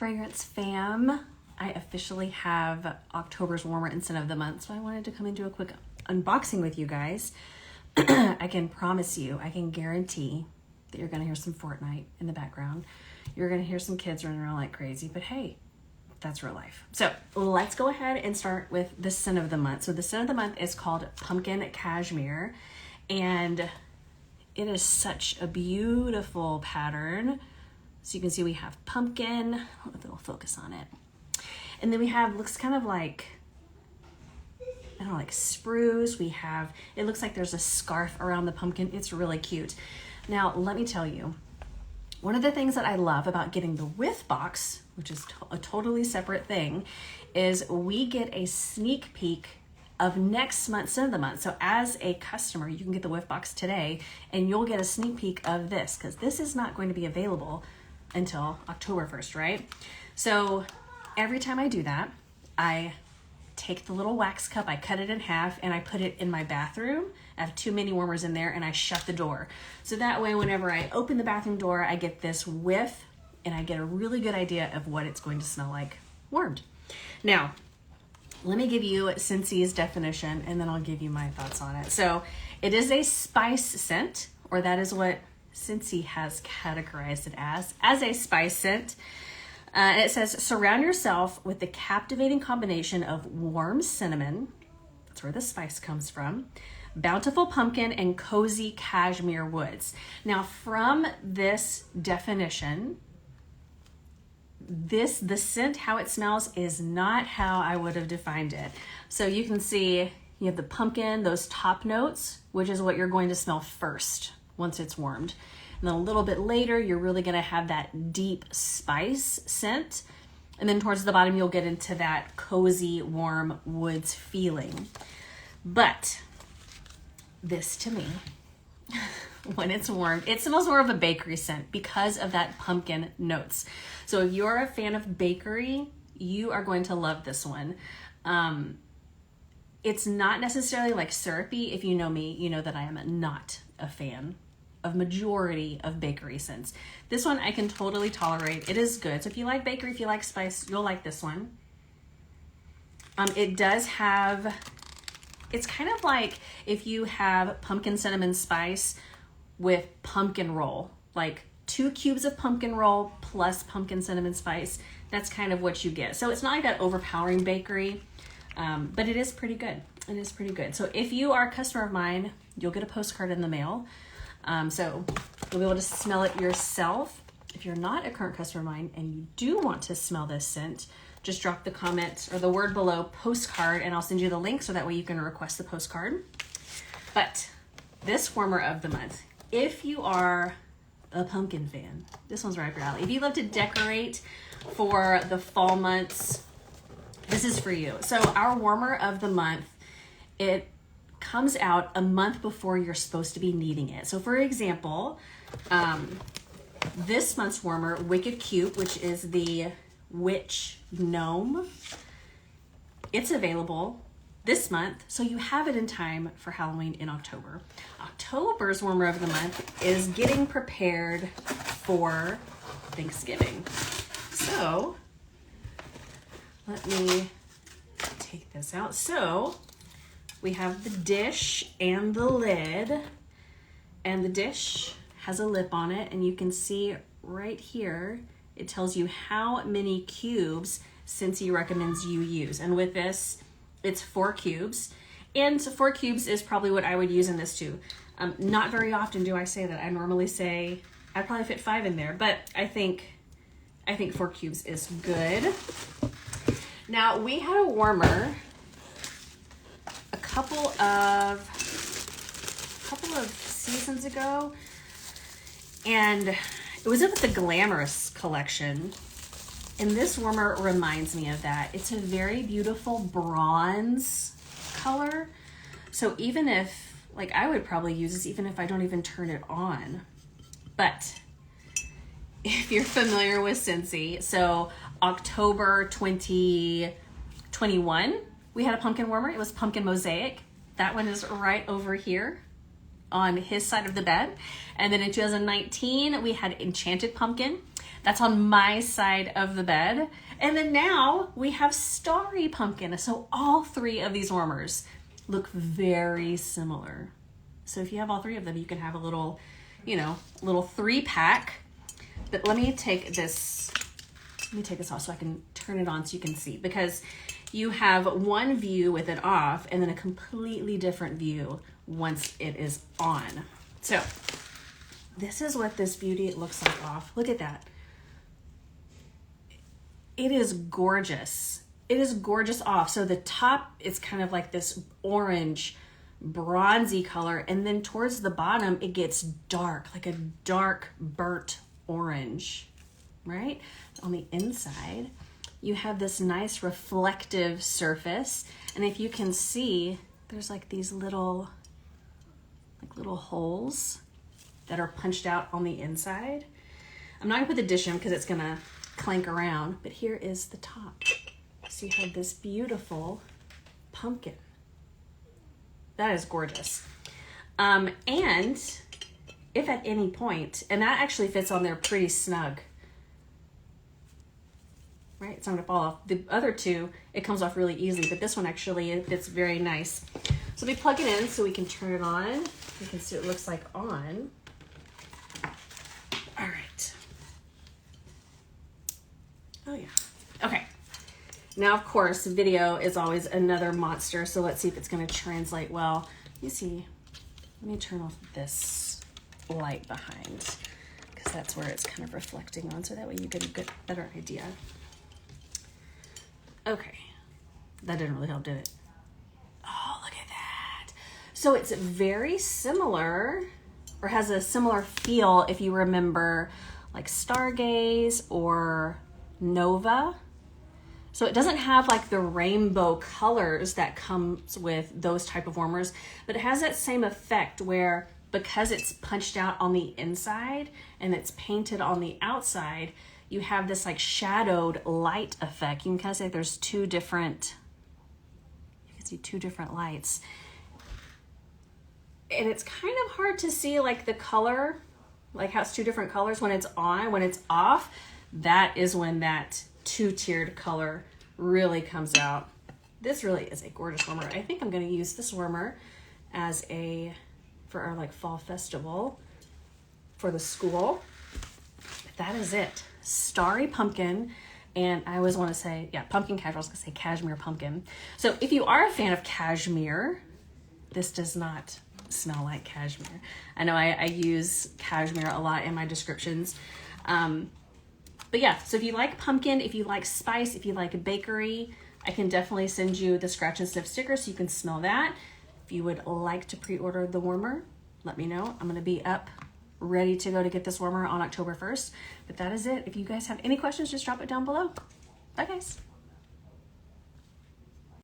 fragrance fam. I officially have October's warmer and scent of the month, so I wanted to come and do a quick unboxing with you guys. I can promise you, I can guarantee that you're gonna hear some Fortnite in the background. You're gonna hear some kids running around like crazy, but hey, that's real life. So let's go ahead and start with the scent of the month. So the scent of the month is called Pumpkin Cashmere, and it is such a beautiful pattern. So you can see we have pumpkin, if it'll focus on it. And then we have, looks kind of like, I don't know, like spruce. We have, it looks like there's a scarf around the pumpkin. It's really cute. Now, let me tell you, one of the things that I love about getting the with box, which is a totally separate thing, is we get a sneak peek of next month's scent of the month. So as a customer, you can get the whiff box today and you'll get a sneak peek of this, because this is not going to be available until October 1st, right? So every time I do that, I take the little wax cup, I cut it in half, and I put it in my bathroom. I have 2 mini warmers in there, and I shut the door. So that way, whenever I open the bathroom door, I get this whiff, and I get a really good idea of what it's going to smell like warmed. Now, let me give you Scentsy's definition, and then I'll give you my thoughts on it. So it is a spice scent, or that is what Scentsy has categorized it as a spice scent. And it says, surround yourself with the captivating combination of warm cinnamon, that's where the spice comes from, bountiful pumpkin, and cozy cashmere woods. Now, from this definition, the scent, how it smells, is not how I would have defined it. So you can see you have the pumpkin, those top notes, which is what you're going to smell first once it's warmed. And then a little bit later, you're really gonna have that deep spice scent. And then towards the bottom, you'll get into that cozy, warm woods feeling. But this, to me, when it's warmed, it smells more of a bakery scent because of that pumpkin notes. So if you're a fan of bakery, you are going to love this one. It's not necessarily like syrupy. If you know me, you know that I am not a fan of majority of bakery scents. This one I can totally tolerate. It is good. So if you like bakery, if you like spice, you'll like this one. It does have, it's kind of like if you have pumpkin cinnamon spice with pumpkin roll, like 2 cubes of pumpkin roll plus pumpkin cinnamon spice. That's kind of what you get. So it's not like that overpowering bakery, but it is pretty good. It is pretty good. So if you are a customer of mine, you'll get a postcard in the mail. So you'll be able to smell it yourself. If you're not a current customer of mine and you do want to smell this scent, just drop the comment or the word below postcard and I'll send you the link so that way you can request the postcard. But this warmer of the month, if you are a pumpkin fan, this one's right up your alley. If you love to decorate for the fall months, this is for you. So our warmer of the month, it comes out a month before you're supposed to be needing it. So for example, this month's warmer, Wicked Cute, which is the witch gnome, it's available this month, so you have it in time for Halloween in October. October's warmer of the month is getting prepared for Thanksgiving. So let me take this out. So we have the dish and the lid, and the dish has a lip on it, and you can see right here, it tells you how many cubes Scentsy recommends you use. And with this, it's 4 cubes. And 4 cubes is probably what I would use in this too. Not very often do I say that. I normally say I'd probably fit 5 in there, but I think 4 cubes is good. Now we had a warmer a couple of seasons ago, and it was with the Glamorous collection. And this warmer reminds me of that. It's a very beautiful bronze color. So even if, like, I would probably use this even if I don't even turn it on. But if you're familiar with Scentsy, so October 2021, we had a pumpkin warmer. It was Pumpkin Mosaic. That one is right over here on his side of the bed. And then in 2019, we had Enchanted Pumpkin. That's on my side of the bed. And then now we have Starry pumpkin. So all three of these warmers look very similar. So if you have all three of them, you can have a little, you know, little 3-pack. But let me take this off so I can turn it on so you can see, because you have one view with it off and then a completely different view once it is on. So this is what this beauty looks like off. Look at that. It is gorgeous. It is gorgeous off. So the top is kind of like this orange, bronzy color, and then towards the bottom, it gets dark, like a dark burnt orange, right? On the inside, you have this nice reflective surface. And if you can see, there's like these little holes that are punched out on the inside. I'm not gonna put the dish in because it's gonna clank around, but here is the top. So you have this beautiful pumpkin. That is gorgeous. And if at any point, and that actually fits on there pretty snug, right? It's not gonna fall off. The other two, it comes off really easily, but this one actually, it fits very nice. So we plug it in so we can turn it on. You can see what it looks like on. All right. Oh yeah. Okay. Now, of course, video is always another monster, so let's see if it's gonna translate well. You see, let me turn off this light behind, because that's where it's kind of reflecting on, so that way you get a good, better idea. Okay, that didn't really help, did it? Oh, look at that. So it's very similar, or has a similar feel if you remember like Stargaze or Nova. So it doesn't have like the rainbow colors that comes with those type of warmers, but it has that same effect where, because it's punched out on the inside and it's painted on the outside, you have this like shadowed light effect. You can kind of say there's two different lights. And it's kind of hard to see like the color, like how it's two different colors when it's on. When it's off, that is when that two-tiered color really comes out. This really is a gorgeous warmer. I think I'm going to use this warmer as for our like fall festival for the school. But that is it. Starry pumpkin. And I always want to say, yeah, pumpkin cashmere. I was going to say cashmere pumpkin. So if you are a fan of cashmere, this does not smell like cashmere. I know I use cashmere a lot in my descriptions. But yeah, so if you like pumpkin, if you like spice, if you like bakery, I can definitely send you the scratch and sniff sticker so you can smell that. If you would like to pre-order the warmer, let me know. I'm going to be up ready to go to get this warmer on October 1st. But that is it. If you guys have any questions, just drop it down below. Bye guys.